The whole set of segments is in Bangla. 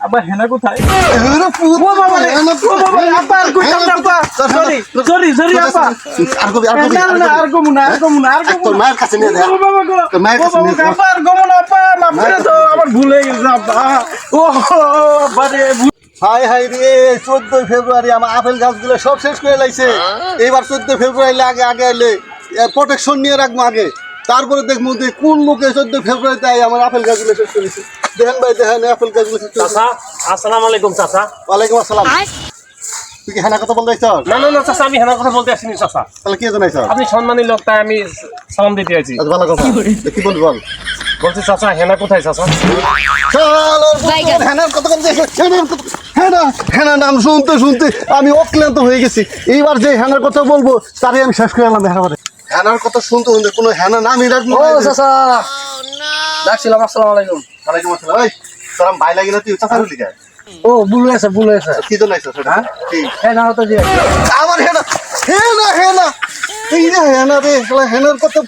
আবার হেনা কোথায়? ও বাবা রে, ও বাবা রে, আপা আর কইতাম না আপা। সরি আপা। না, আর গমু না। তোর মায়ের কাছে নিয়ে দে। ও বাবা গো, তোর মায়ের কাছে নিয়ে দে। আপা আর গমু না আপা, মাফ করে দাও, আমার ভুল হয়ে গেছে আপা। ও আপা রে, হাই হাই রে, 14 ফেব্রুয়ারি আমার আপেল গাছগুলো সব শেষ করে লাইছে। এইবার 14 ফেব্রুয়ারি আগে এলে প্রোটেকশন নিয়ে রাখবো আগে, তারপরে দেখবো যে কোন লোকে 14 ফেব্রুয়ারিতে আমার আপেল গাছগুলো শেষ করেছে। দেখেন ভাই, দেখেন আপেল গাছগুলো শেষ করেছে। চাচা, আসসালামু আলাইকুম চাচা। ওয়ালাইকুম আসসালাম। তুই কি হেনা কথা বলতে চাস? না চাচা, আমি হেনার কথা বলতে আসিনি চাচা। তাহলে কি জানাইছ? আপনি সম্মানী লোক, তাই আমি সালাম দিতে আছি। আচ্ছা, ভালো কথা। কি বলবি বল। বলছি চাচা, হেনা কোথায় চাচা? হেনার কথা বলতে হেনা নাম শুনতে শুনতে আমি অক্লান্ত হয়ে গেছি। এইবার যে হেনার কথা বলবো তারই আমি শেষ করে এলাম। হেনার কথা শুনতে শুনতে কোনো হেনা নামই রাখবো। ডাকছিলাম আসসালামু আলাইকুম। ওয়ালাইকুম আসসালাম। এই তোর ভাই লাগে না, তুই চাচা বলি কে? ও ভুল হয়েছে। কি জন্য আইছো সেটা? কি হেনা হতো যে আমার হেনা হেনা এই যে হেনা রে, হেনার কথা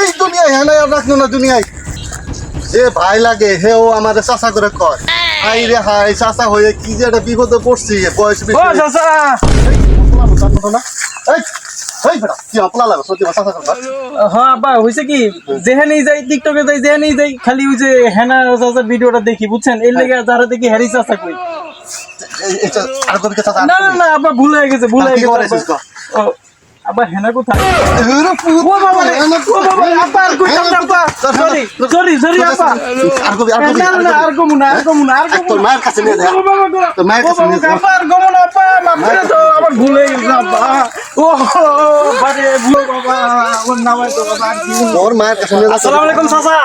এই দুনিয়ায় হেনা আর রাখলো না দুনিয়ায়। যে ভাই লাগে হেও আমাদের চাচা করে কয়। হাই রে হাই, চাচা হয়ে কি যে একটা বিপদে পড়ছি। বয়স বেশি। ও চাচা, হ্যাঁ আব্বা হইছে কি, যেখানেই যাই টিকটকে যাই, যেখানেই যাই খালি ওই যে হেনা চাচার ভিডিওটা দেখি, বুঝছেন? এর লেগে যারা দেখি হ্যারি চাচা কই। না আব্বা ভুল হয়ে গেছে। ও, আব্বা হেনা কোথায়? ও বাবা রে, আপা আর কইতাম না আপা। সরি আপা। না, আর গমু না। তোর মায়ের কাছে নিয়ে দে। ও বাবা গো, তোর মায়ের কাছে নিয়ে দে। আপা আর গমু না আপা, মাফ করে দাও, আমার ভুল হয়ে গেছে আপা। ও বারে ভুল বাবা, আমার নামাই তো বাবা। তোর মায়ের কাছে নিয়ে দে। আসসালামু আলাইকুম চাচা।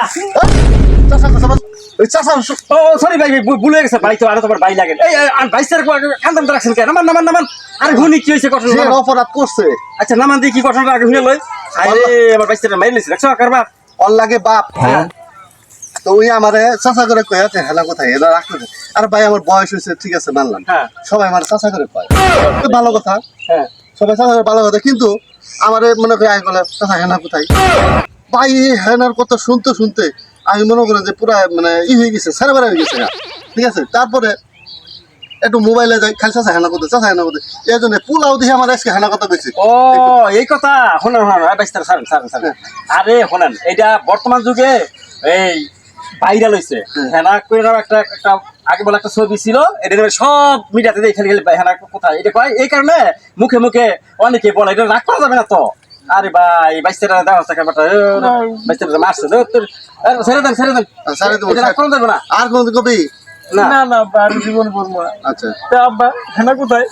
চাচা কথা বল। ওই চাচা ও সরি ভাই, ভুল হয়ে গেছে। ভাই তো আরো তোমার ভাই লাগে। এই ভাই স্যার কান্দাম রাখছেন কেন? নামান। আরে হুনি কি হয়েছে ঘটনা? যে অপরাধ করছে আচ্ছা নামান দিয়ে কি ঘটনাটা আগে শুনে লই। আরে আমার ভাই স্যার মাইর নিছে, দেখছো কারবা? ওর লাগে বাপ। তো ওই আমারে চাচা করে কয়ে আছে হেলা কোথায় হেলা রাখতে। আর ভাই আমার বয়স হয়েছে, ঠিক আছে মানলাম। হ্যাঁ। সবাই আমার চাচা করে কয়, তো ভালো কথা। হ্যাঁ। সবাই চাচা করে ভালো কথা, কিন্তু আমারে মনে করে আয় বলে চাচা হেনা কোথায়। ভাই এই হেনার কথা শুনতে শুনতে আমি মনে করেন যে পুরা মানে হয়ে গেছে, সারা বেড়া হয়ে গেছে। ঠিক আছে, তারপরে একটু মোবাইলে যাই, খালি চাচা হেনা করতে এই জন্য পুলাও দিয়ে আমার আজকে হেনা কথা বেশি। ও এই কথা শোনেন, ভাই স্যার সারেন। আরে শোনেন, এটা বর্তমান যুগে এই ভাইরাল হয়েছে। হেনা করে একটা আগে বলে একটা ছবি ছিল, এটা সব মিডিয়াতে দেখে খেলে হেনা কোথায় এটা কয়। এই কারণে মুখে মুখে অনেকে বলে, এটা রাগ করা যাবে না তো। আরে ভাই বাইস্তারা দেওয়া হচ্ছে ব্যাপারটা, বাইস্তারা মারছে ছেড়ে দেন এটা রাগ করা যাবে না। আর কোন কবি না আব্বা, আর জীবন বলবো না। আচ্ছা তা আব্বা হেনা কোথায়?